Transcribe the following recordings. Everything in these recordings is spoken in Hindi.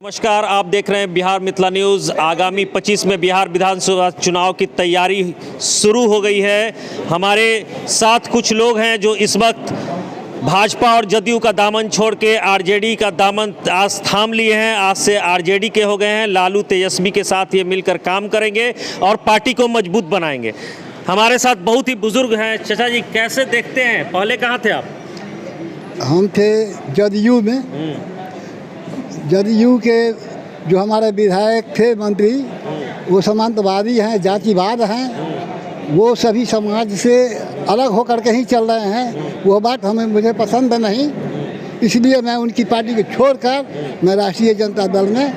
नमस्कार, आप देख रहे हैं बिहार मिथिला न्यूज़। आगामी 25 में बिहार विधानसभा चुनाव की तैयारी शुरू हो गई है। हमारे साथ कुछ लोग हैं जो इस वक्त भाजपा और जदयू का दामन छोड़ के आरजेडी का दामन आज थाम लिए हैं। आज से आरजेडी के हो गए हैं। लालू तेजस्वी के साथ ये मिलकर काम करेंगे और पार्टी को मजबूत बनाएंगे। हमारे साथ बहुत ही बुजुर्ग हैं। चाचा जी, कैसे देखते हैं? पहले कहाँ थे आप? हम थे जदयू में। जदयू के जो हमारे विधायक थे, मंत्री, वो सामंतवादी हैं, जातिवाद हैं। वो सभी समाज से अलग होकर के ही चल रहे हैं। वो बात मुझे पसंद नहीं, इसलिए मैं उनकी पार्टी को छोड़कर मैं राष्ट्रीय जनता दल में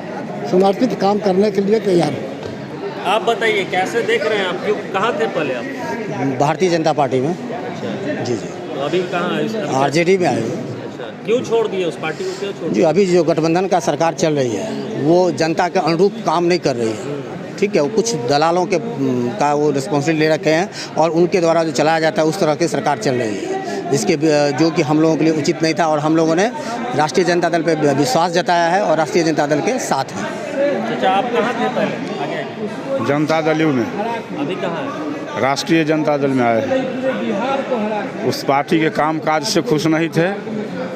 समर्पित काम करने के लिए तैयार हूँ। आप बताइए, कैसे देख रहे हैं आप? क्यों, कहाँ थे पहले आप? भारतीय जनता पार्टी में। जी जी। तो अभी कहाँ? आरजेडी में आए। क्यों छोड़ दिए उस पार्टी को? क्यों छोड़ जी, अभी जो गठबंधन का सरकार चल रही है वो जनता के अनुरूप काम नहीं कर रही है। ठीक है, वो कुछ दलालों के का वो रिस्पॉन्सिबिलिटी ले रखे हैं और उनके द्वारा जो चलाया जाता है उस तरह की सरकार चल रही है, जिसके जो कि हम लोगों के लिए उचित नहीं था। और हम लोगों ने राष्ट्रीय जनता दल पर विश्वास जताया है और राष्ट्रीय जनता दल के साथ हैं। अच्छा, आप कहाँ थे पहले? आगे जनता दल में। अभी कहाँ है? राष्ट्रीय जनता दल में आए। उस पार्टी के कामकाज से खुश नहीं थे।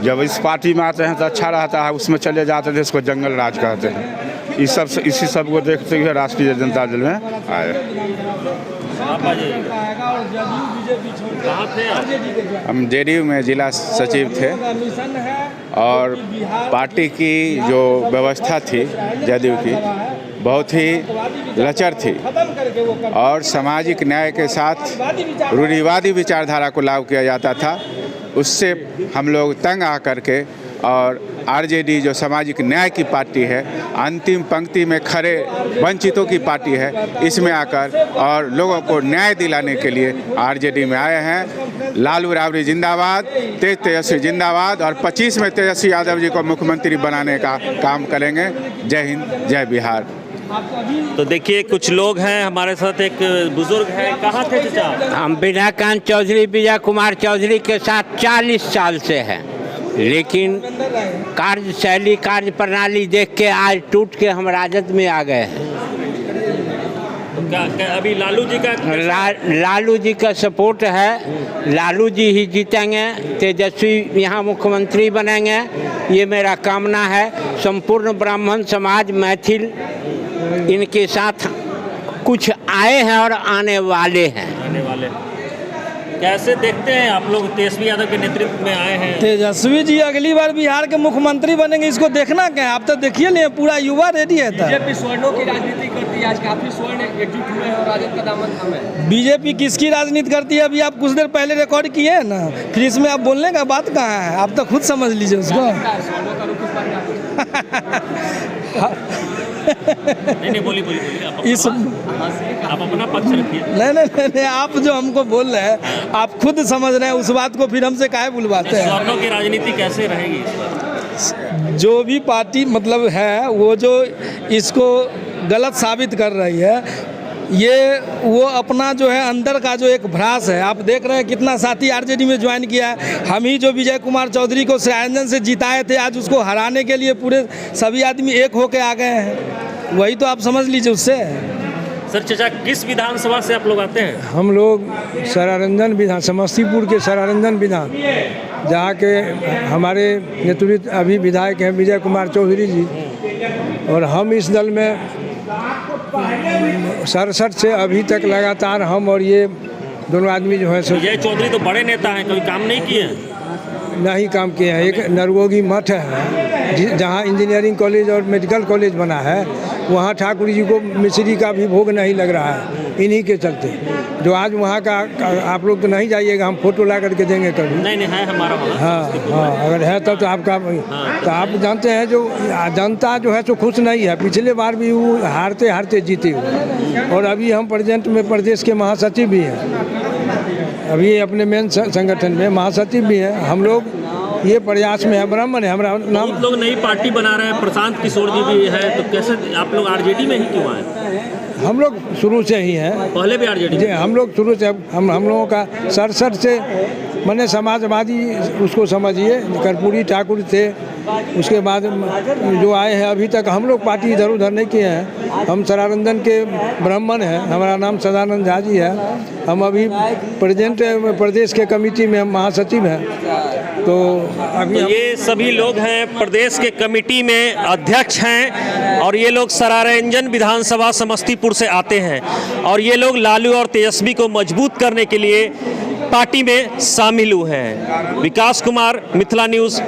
जब इस पार्टी में आते हैं तो अच्छा रहता है, उसमें चले जाते थे, इसको जंगल राज कहते हैं। इसी सब को देखते हुए राष्ट्रीय जनता दल में आए। आप आ जाइए। कहाँ थे आप? हम जेडीयू में जिला सचिव थे और पार्टी की जो व्यवस्था थी जदयू की बहुत ही लचर थी और सामाजिक न्याय के साथ रूढ़िवादी विचारधारा को लागू किया जाता था। उससे हम लोग तंग आ करके और आरजेडी जो सामाजिक न्याय की पार्टी है, अंतिम पंक्ति में खड़े वंचितों की पार्टी है, इसमें आकर और लोगों को न्याय दिलाने के लिए आरजेडी में आए हैं। लालू राबड़ी जिंदाबाद, तेजस्वी जिंदाबाद और 25 में तेजस्वी यादव जी को मुख्यमंत्री बनाने का काम करेंगे। जय हिंद, जय बिहार। तो देखिए, कुछ लोग हैं हमारे साथ। एक बुजुर्ग है। कहाँ थे चाचा? हम विनाकांत चौधरी, विजय कुमार चौधरी के साथ 40 साल से हैं, लेकिन कार्यशैली, कार्य प्रणाली देख के आज टूट के हम राजद में आ गए हैं। क्या अभी लालू जी का लालू जी का सपोर्ट है। लालू जी ही जीतेंगे, तेजस्वी यहाँ मुख्यमंत्री बनेंगे, ये मेरा कामना है। संपूर्ण ब्राह्मण समाज, मैथिल इनके साथ कुछ आए हैं और आने वाले हैं। कैसे देखते हैं आप लोग? तेजस्वी यादव के नेतृत्व में आए हैं। तेजस्वी जी अगली बार बिहार के मुख्यमंत्री बनेंगे, इसको देखना क्या है? आप तो देखिए नहीं, पूरा युवा रेडी है। बीजेपी स्वर्णों की राजनीति करती है। आज काफी स्वर्ण एकजुट हुए हैं और राजद का दामन थामे है। बीजेपी किसकी राजनीति करती है? अभी आप कुछ देर पहले रिकॉर्ड किए हैं ना, फिर इसमें आप बोलने का बात कहाँ है? आप तो खुद समझ लीजिए उसको। नहीं, बोली आप अपना पक्ष रखिए। नहीं, आप जो हमको बोल रहे हैं आप खुद समझ रहे हैं, उस बात को फिर हमसे काहे बुलवाते हैं? स्वर्णों की राजनीति कैसे रहेगी इस बार? जो भी पार्टी मतलब है वो जो इसको गलत साबित कर रही है, ये वो अपना जो है अंदर का जो एक भ्रास है। आप देख रहे हैं कितना साथी आरजेडी में ज्वाइन किया है। हम ही जो विजय कुमार चौधरी को सरायंजन से जिताए थे, आज उसको हराने के लिए पूरे सभी आदमी एक होके आ गए हैं। वही तो आप समझ लीजिए उससे। सर चाचा, किस विधानसभा से आप लोग आते हैं? हम लोग सरारंजन विधान, समस्तीपुर के सरारंजन विधान, जहाँ के हमारे नेतृत्व अभी विधायक हैं विजय कुमार चौधरी जी, और हम इस दल में 67 से अभी तक लगातार हम और ये दोनों आदमी जो है। विजय चौधरी तो बड़े नेता हैं, कभी काम नहीं किए हैं? नहीं काम किए हैं। एक नरगोगी मठ है जहाँ इंजीनियरिंग कॉलेज और मेडिकल कॉलेज बना है, वहाँ ठाकुर जी को मिश्री का भी भोग नहीं लग रहा है, इन्हीं के चलते। जो आज वहाँ का आप लोग तो नहीं जाइएगा, हम फोटो ला करके देंगे कभी। नहीं है हमारा। हाँ, अगर है तो आपका। तो आप जानते हैं जो जनता जो है सो खुश नहीं है। पिछले बार भी वो हारते जीते हुए, और अभी हम प्रेजेंट में प्रदेश के महासचिव भी हैं, अभी अपने मेन संगठन में महासचिव भी हैं। हम लोग ये प्रयास में है, ब्राह्मण है हमारा नाम। लोग नई पार्टी बना रहे हैं, प्रशांत किशोर जी भी है, तो कैसे आप लोग आरजेडी में ही क्यों आए? हम लोग शुरू से ही हैं। पहले भी आरजेडी? जी, हम लोग शुरू से। हम लोगों का 67 से मैंने समाजवादी उसको समझिए, कर्पूरी ठाकुर थे, उसके बाद जो आए हैं अभी तक हम लोग पार्टी इधर उधर नहीं किए हैं। हम सरारंजन के ब्राह्मण हैं, हमारा नाम सदानंद झा जी है। हम अभी प्रेजेंट प्रदेश के कमेटी में हम महासचिव हैं। तो अभी तो ये सभी लोग हैं प्रदेश के कमेटी में अध्यक्ष हैं और ये लोग सरारंजन विधानसभा समस्तीपुर से आते हैं और ये लोग लालू और तेजस्वी को मजबूत करने के लिए पार्टी में शामिल हुए हैं। विकास कुमार, मिथिला न्यूज़।